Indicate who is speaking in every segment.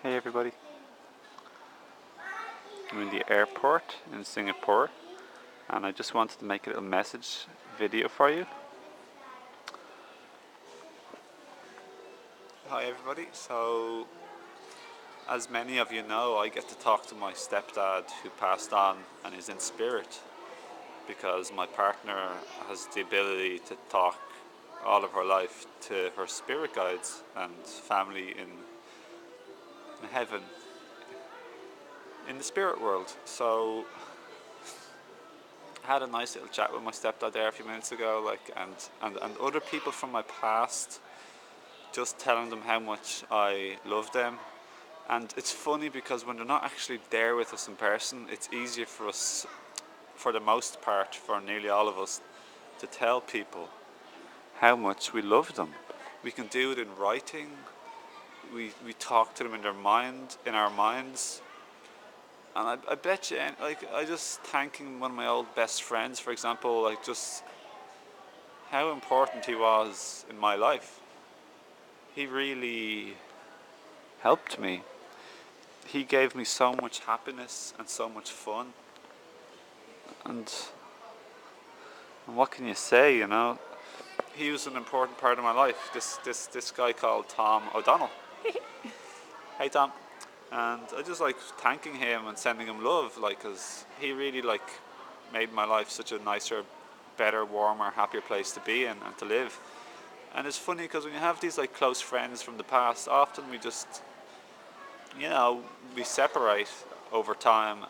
Speaker 1: Hey everybody, I'm in the airport in Singapore and I just wanted to make a little message video for you. Hi everybody, so as many of you know, I get to talk to my stepdad who passed on and is in spirit because my partner has the ability to talk all of her life to her spirit guides and family in heaven, in the spirit world. So I had a nice little chat with my stepdad there a few minutes ago, and other people from my past, just telling them how much I love them. And it's funny because when they're not actually there with us in person, it's easier for us, for the most part, for nearly all of us, to tell people how much we love them. We can do it in writing. We talk to them in our minds. And I bet you, like, I just thanking one of my old best friends, for example, like just how important he was in my life. He really helped me. He gave me so much happiness and so much fun. And what can you say, you know? He was an important part of my life. This guy called Tom O'Donnell. Hey Tom. And I just like thanking him and sending him love, like, cause he really like made my life such a nicer, better, warmer, happier place to be in and to live. And it's funny because when you have these like close friends from the past, often we just, you know, we separate over time,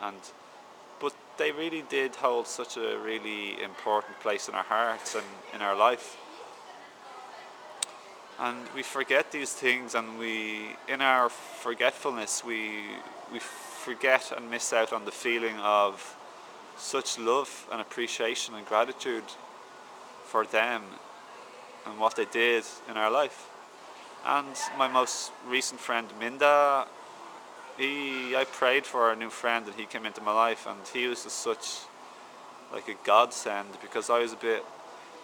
Speaker 1: but they really did hold such a really important place in our hearts and in our life. And we forget these things, and in our forgetfulness, we forget and miss out on the feeling of such love and appreciation and gratitude for them and what they did in our life. And my most recent friend Minda, I prayed for a new friend, and he came into my life, and he was just such like a godsend, because I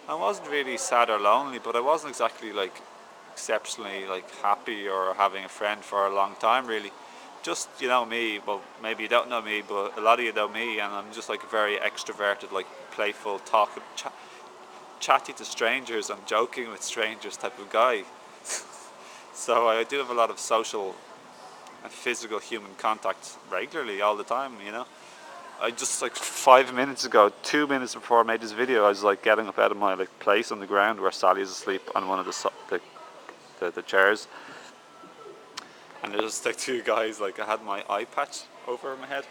Speaker 1: wasn't really sad or lonely, but I wasn't exactly like exceptionally like happy or having a friend for a long time, really. Just, you know me, well, maybe you don't know me, but a lot of you know me, and I'm just like a very extroverted, like playful, chatty to strangers and joking with strangers type of guy. So I do have a lot of social and physical human contact regularly, all the time, you know. I just like 5 minutes ago, 2 minutes before I made this video, I was like getting up out of my like place on the ground where Sally's asleep on one of the chairs, and there's just like two guys. Like I had my eye patch over my head,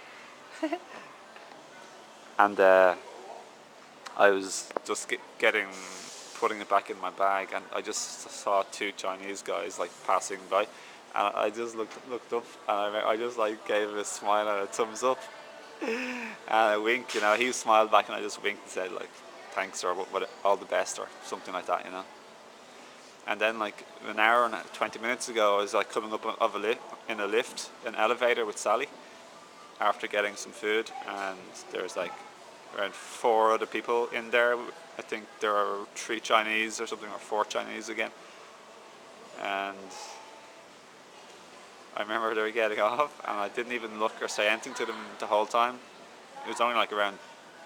Speaker 1: and I was just putting it back in my bag, and I just saw two Chinese guys like passing by, and I just looked up, and I just like gave a smile and a thumbs up and a wink. You know, he smiled back, and I just winked and said like thanks, or what all the best, or something like that. You know. And then like an hour and 20 minutes ago, I was like coming up in an elevator with Sally after getting some food, and there's like around four other people in there. I think there are three Chinese or something, or four Chinese again. And I remember they were getting off, and I didn't even look or say anything to them the whole time. It was only like around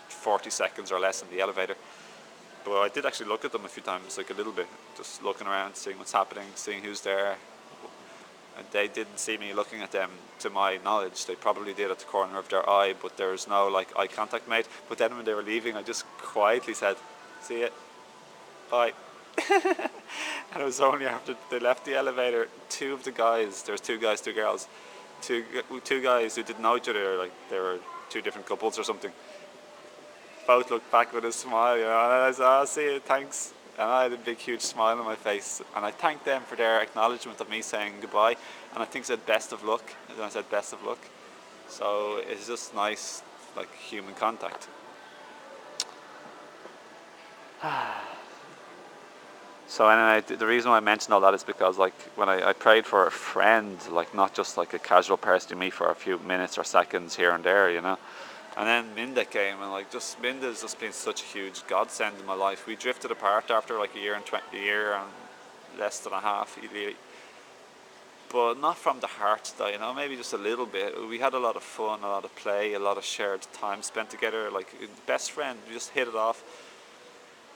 Speaker 1: 40 seconds or less in the elevator. But I did actually look at them a few times, like a little bit, just looking around, seeing what's happening, seeing who's there. And they didn't see me looking at them, to my knowledge. They probably did at the corner of their eye, but there was no like eye contact made. But then when they were leaving, I just quietly said, "See ya, bye." And it was only after they left the elevator, two of the guys, there was two guys, two girls, two guys who didn't know each other, like they were two different couples or something. Both looked back with a smile, you know, and I said, "Oh, see you, thanks." And I had a big, huge smile on my face, and I thanked them for their acknowledgement of me saying goodbye, and I think said best of luck, and I said best of luck. So it's just nice, like human contact. So anyway, the reason why I mentioned all that is because like when I prayed for a friend, like not just like a casual person you meet for a few minutes or seconds here and there, you know. And then Minda came, and like just Minda's just been such a huge godsend in my life. We drifted apart after like a year and less than a half, really. but not from the heart though, you know, maybe just a little bit. We had a lot of fun, a lot of play, a lot of shared time spent together, like best friend, we just hit it off.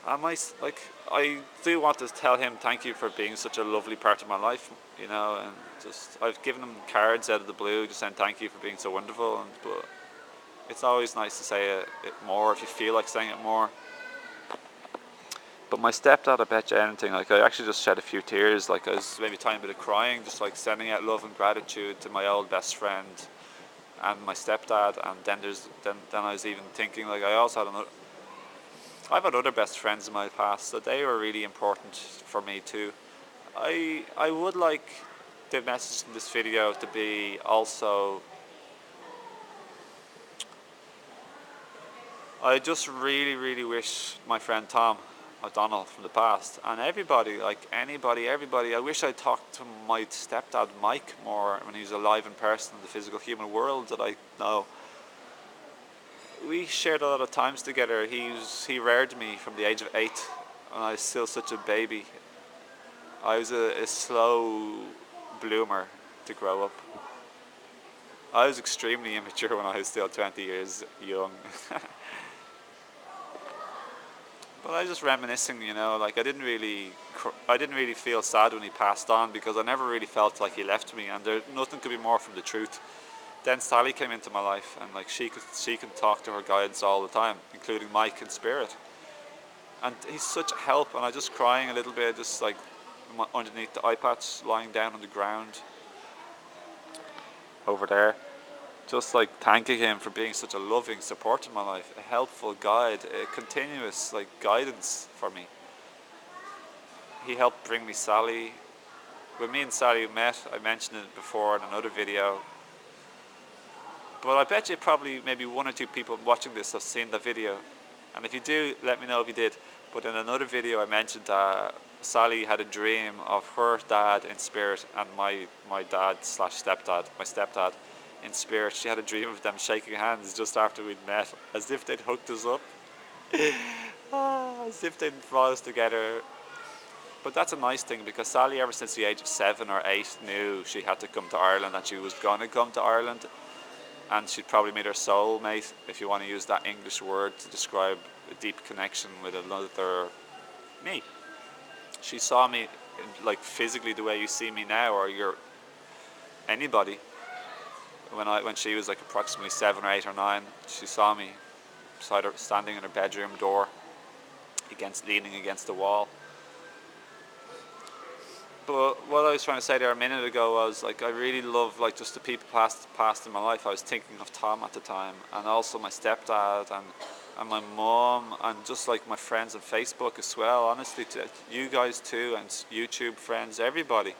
Speaker 1: I do want to tell him thank you for being such a lovely part of my life, you know, and just I've given him cards out of the blue just saying thank you for being so wonderful, but it's always nice to say it more if you feel like saying it more. But my stepdad, I bet you anything, like I actually just shed a few tears, like I was maybe a tiny bit of crying, just like sending out love and gratitude to my old best friend and my stepdad. And then I was even thinking, like I've had other best friends in my past, so they were really important for me too. I would like the message in this video to be also, I just really wish my friend Tom O'Donnell from the past and everybody, like everybody, I wish I talked to my stepdad Mike more when he was alive in person in the physical human world that I know. We shared a lot of times together. He reared me from the age of 8 and I was still such a baby. I was a slow bloomer to grow up. I was extremely immature when I was still 20 years young. But I was just reminiscing, you know, like I didn't really feel sad when he passed on because I never really felt like he left me, and nothing could be more from the truth. Then Sally came into my life, and like she can talk to her guides all the time, including Mike in spirit, and he's such a help. And I just crying a little bit, just like underneath the eye patch, lying down on the ground over there, just like thanking him for being such a loving support in my life, a helpful guide, a continuous like guidance for me. He helped bring me Sally. When me and Sally met, I mentioned it before in another video, but I bet you probably maybe 1 or 2 people watching this have seen the video, and if you do, let me know if you did. But in another video I mentioned that Sally had a dream of her dad in spirit and my dad slash stepdad, my stepdad in spirit. She had a dream of them shaking hands just after we'd met, as if they'd hooked us up. As if they'd brought us together. But that's a nice thing, because Sally, ever since the age of 7 or 8, knew she had to come to Ireland, and she was going to come to Ireland, and she'd probably meet her soulmate, if you want to use that English word to describe a deep connection with another me. She saw me like physically the way you see me now, or anybody. When she was like approximately 7 or 8 or 9, she saw me beside her, standing in her bedroom door, leaning against the wall. But what I was trying to say there a minute ago was, like, I really love like just the people past in my life. I was thinking of Tom at the time, and also my stepdad and my mom, and just like my friends on Facebook as well. Honestly, to you guys too, and YouTube friends, everybody.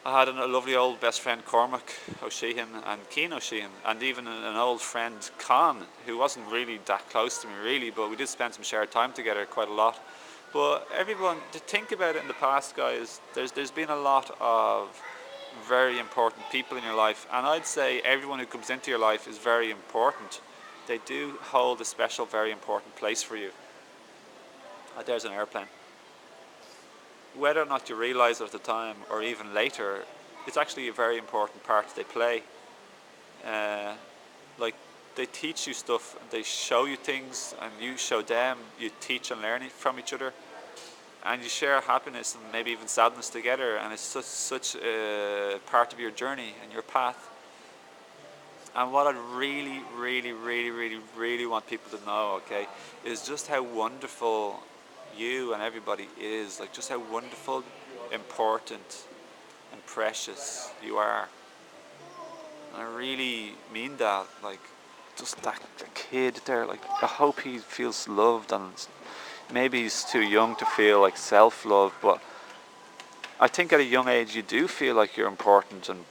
Speaker 1: I had a lovely old best friend, Cormac O'Sheehan and Keen O'Sheehan, and even an old friend, Con, who wasn't really that close to me really, but we did spend some shared time together quite a lot. But everyone, to think about it in the past, guys, there's been a lot of very important people in your life, and I'd say everyone who comes into your life is very important. They do hold a special, very important place for you. There's an airplane. Whether or not you realize it at the time, or even later, it's actually a very important part they play. Like, they teach you stuff, they show you things, and you show them. You teach and learn from each other, and you share happiness and maybe even sadness together, and it's such a part of your journey and your path. And what I really want people to know, okay, is just how wonderful you and everybody is. Like, just how wonderful, important, and precious you are. And I really mean that. Like, just that kid there, like, I hope he feels loved, and maybe he's too young to feel like self-love, but I think at a young age you do feel like you're important, and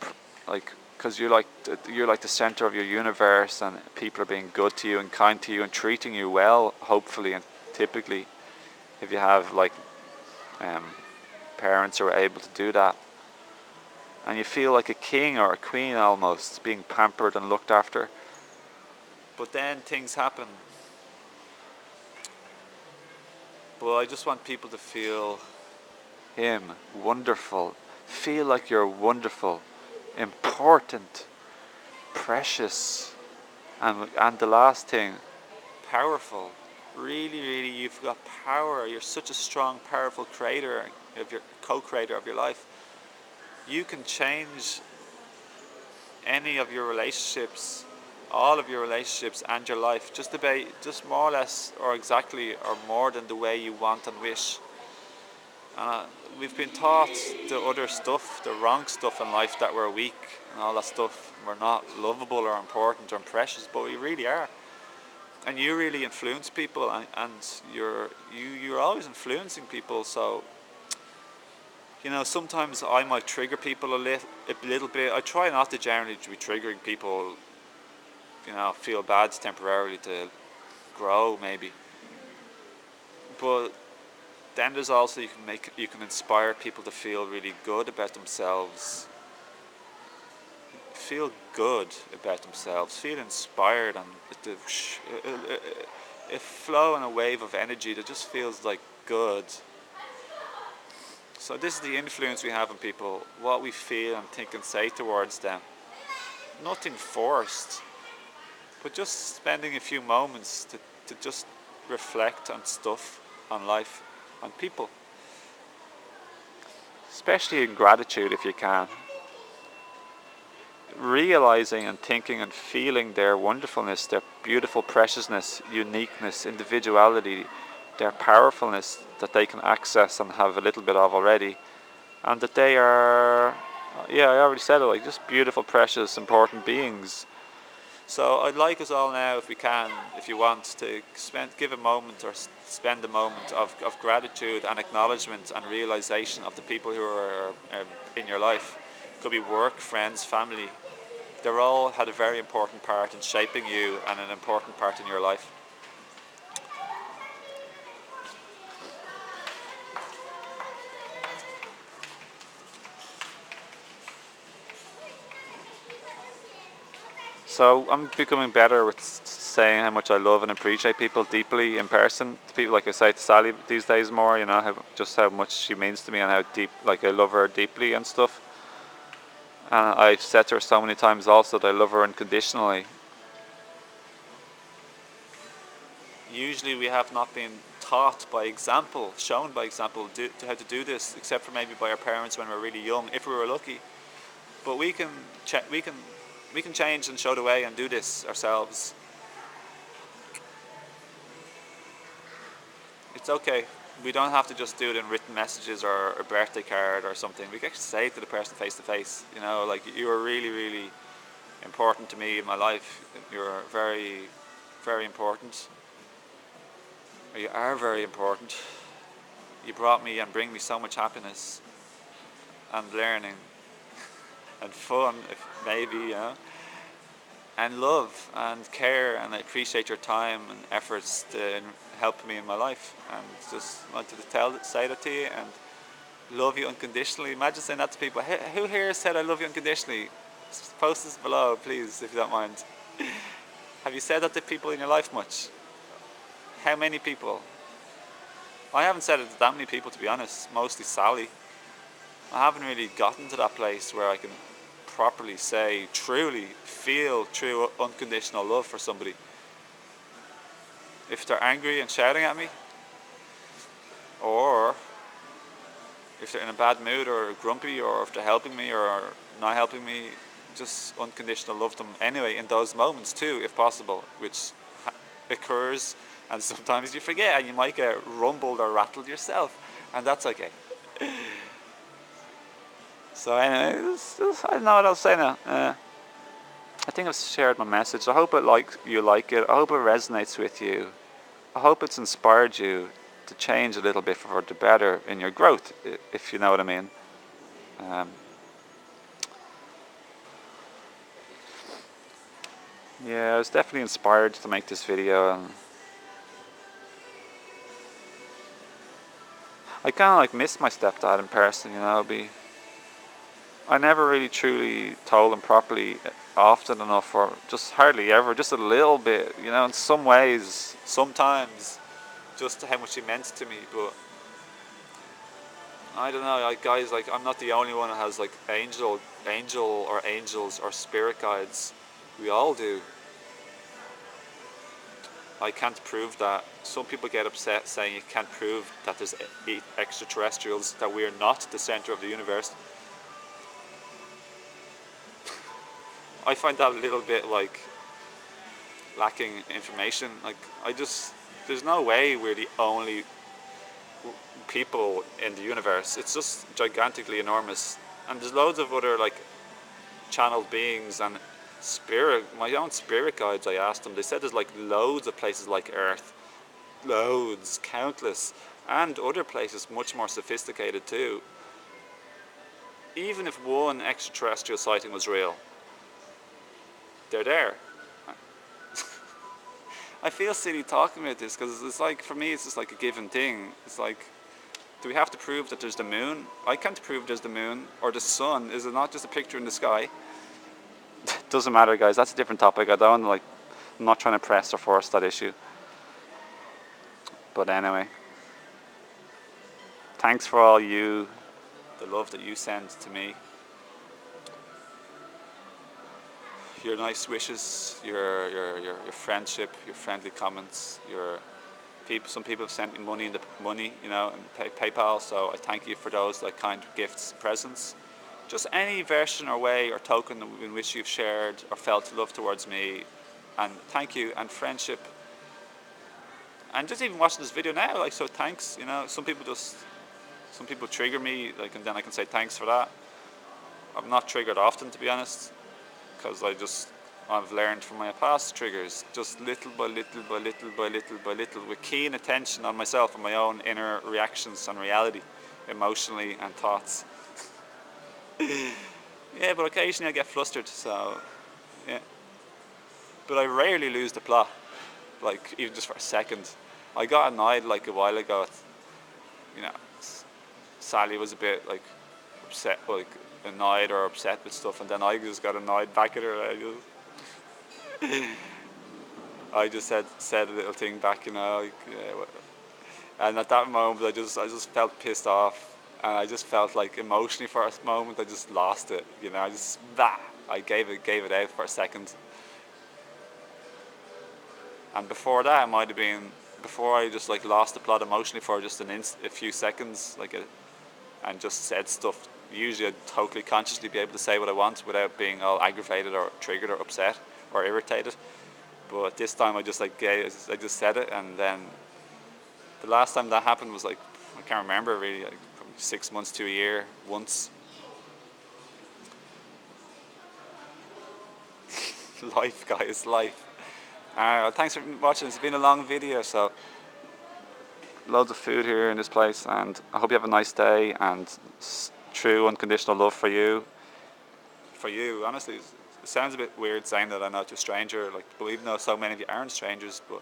Speaker 1: like, because you're like the center of your universe, and people are being good to you and kind to you and treating you well, hopefully, and typically, if you have like parents who are able to do that, and you feel like a king or a queen almost, being pampered and looked after. But then things happen. But I just want people to feel him, wonderful, Feel like you're wonderful, important, precious, and the last thing, powerful. Really, really, you've got power. You're such a strong, powerful creator of your co-creator of your life. You can change any of your relationships, all of your relationships and your life, just more or less, or exactly, or more than the way you want and wish. We've been taught the other stuff, the wrong stuff in life, that we're weak and all that stuff. We're not lovable or important or precious, but we really are. And you really influence people, and you're always influencing people. So sometimes I might trigger people a little bit. I try not to generally be triggering people. Feel bad temporarily to grow maybe, but then there's also you can inspire people to feel really good about themselves, feel good about themselves, feel inspired, and a flow and a wave of energy that just feels like good. So this is the influence we have on people, what we feel and think and say towards them. Nothing forced, but just spending a few moments to just reflect on stuff, on life, on people. Especially in gratitude if you can. Realizing and thinking and feeling their wonderfulness, their beautiful preciousness, uniqueness, individuality, their powerfulness that they can access and have a little bit of already. And that they are, I already said it, like just beautiful, precious, important beings. So I'd like us all now, if we can, if you want, to give a moment or spend a moment of gratitude and acknowledgement and realization of the people who are in your life. It could be work, friends, family. They're all had a very important part in shaping you and an important part in your life. So I'm becoming better with saying how much I love and appreciate people deeply in person. To people, like I say to Sally these days more, how much she means to me and how deep, like I love her deeply and stuff. And I've said to her so many times also that I love her unconditionally. Usually we have not been taught by example, shown by example, how to do this, except for maybe by our parents when we were really young, if we were lucky. But we can change and show the way and do this ourselves. It's okay. We don't have to just do it in written messages or a birthday card or something. We can actually say it to the person face to face. Like, you are really, really important to me in my life. You're very, very important. Or you are very important. You brought me and bring me so much happiness and learning and fun, if maybe, and love and care, and I appreciate your time and efforts to help me in my life, and just wanted to say that to you and love you unconditionally. Imagine saying that to people. Who here said I love you unconditionally? Post this below, please, if you don't mind. Have you said that to people in your life much? How many people? I haven't said it to that many people, to be honest, mostly Sally. I haven't really gotten to that place where I can properly say, truly feel true unconditional love for somebody. If they're angry and shouting at me, or if they're in a bad mood or grumpy, or if they're helping me or not helping me, just unconditional love them anyway in those moments too, if possible, which occurs, and sometimes you forget and you might get rumbled or rattled yourself, and that's okay. So anyway, I don't know what I'll say now. I think I've shared my message. I hope you like it. I hope it resonates with you. I hope it's inspired you to change a little bit for the better in your growth, if you know what I mean. Yeah, I was definitely inspired to make this video. And I kind of like miss my stepdad in person, I never really truly told him properly often enough, or just hardly ever, just a little bit, in some ways, sometimes, just how much he meant to me. But I don't know, like guys, like I'm not the only one who has like angel or angels or spirit guides. We all do. I can't prove that. Some people get upset saying you can't prove that there's extraterrestrials, that we are not the center of the universe. I find that a little bit like lacking information. Like there's no way we're the only people in the universe. It's just gigantically enormous, and there's loads of other like channeled beings and my own spirit guides. I asked them, they said there's like loads of places like Earth, loads, countless, and other places much more sophisticated too. Even if one extraterrestrial sighting was real, they're there. I feel silly talking about this because it's like, for me, it's just like a given thing. It's like, do we have to prove that there's the moon? I can't prove there's the moon or the sun. Is it not just a picture in the sky? Doesn't matter, guys. That's a different topic. I'm not trying to press or force that issue. But anyway, thanks for all the love that you send to me. Your nice wishes, your friendship, your friendly comments, some people have sent me money, you know, and PayPal. So I thank you for those like kind gifts, presents, just any version or way or token in which you've shared or felt love towards me, and thank you and friendship. And just even watching this video now, like, so thanks. You know, some people trigger me, like, and then I can say thanks for that. I'm not triggered often, to be honest, because I've learned from my past triggers, just little by little by little by little by little, with keen attention on myself and my own inner reactions and reality, emotionally and thoughts. Yeah, but occasionally I get flustered, so yeah. But I rarely lose the plot, like even just for a second. I got annoyed like a while ago. You know, Sally was a bit like upset, like annoyed or upset with stuff, and then I just got annoyed back at her. I just said a little thing back, you know, like, and at that moment I just felt pissed off, and I just felt like emotionally for a moment I just lost it, you know. I gave it out for a second, and before that it might have been before I just like lost the plot emotionally for just a few seconds, and just said stuff. Usually I'd totally consciously be able to say what I want without being all aggravated or triggered or upset or irritated. But this time I just said it, and then the last time that happened was like, I can't remember really, like from 6 months to a year, once. Life, guys, life. Thanks for watching. It's been a long video, so loads of food here in this place, and I hope you have a nice day and true unconditional love for you. For you, honestly, it sounds a bit weird saying that, I know, to a stranger, like, but even though so many of you aren't strangers, but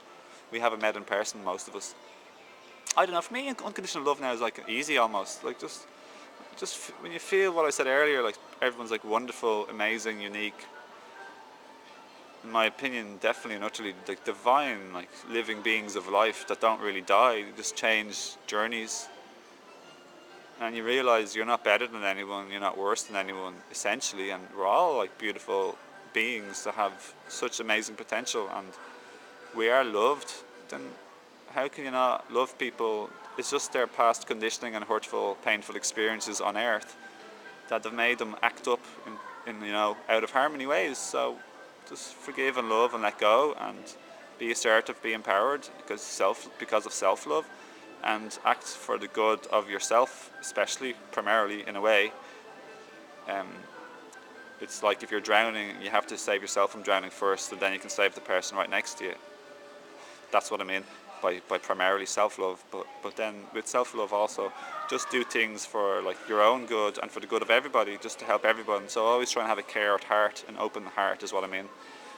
Speaker 1: we haven't met in person, most of us. I don't know, for me, unconditional love now is like easy almost, like just when you feel what I said earlier, like everyone's like wonderful, amazing, unique, in my opinion, definitely and utterly like divine, like living beings of life that don't really die, they just change journeys. And you realize you're not better than anyone, you're not worse than anyone, essentially, and we're all like beautiful beings that have such amazing potential, and we are loved. Then how can you not love people? It's just their past conditioning and hurtful, painful experiences on Earth that have made them act up in you know, out of harmony ways. So just forgive and love and let go, and be assertive, be empowered, because of self-love, and act for the good of yourself, especially, primarily, in a way. It's like if you're drowning, you have to save yourself from drowning first, and then you can save the person right next to you. That's what I mean by primarily self-love. But then with self-love also, just do things for like your own good and for the good of everybody, just to help everyone. So always try and have a cared heart, an open heart is what I mean.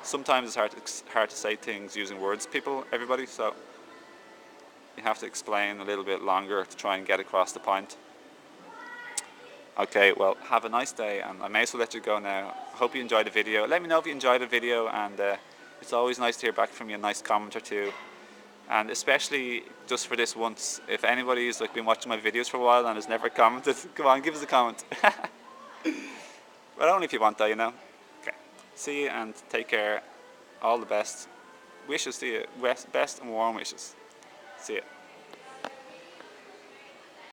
Speaker 1: Sometimes it's hard to say things using words, everybody, so you have to explain a little bit longer to try and get across the point. Okay, well, have a nice day, and I may as well let you go now. I hope you enjoyed the video. Let me know if you enjoyed the video, and it's always nice to hear back from you, a nice comment or two. And especially just for this once, if anybody's like been watching my videos for a while and has never commented, come on, give us a comment. But only if you want that, you know. Okay. See you and take care. All the best. Wishes to you. Best and warm wishes. See you.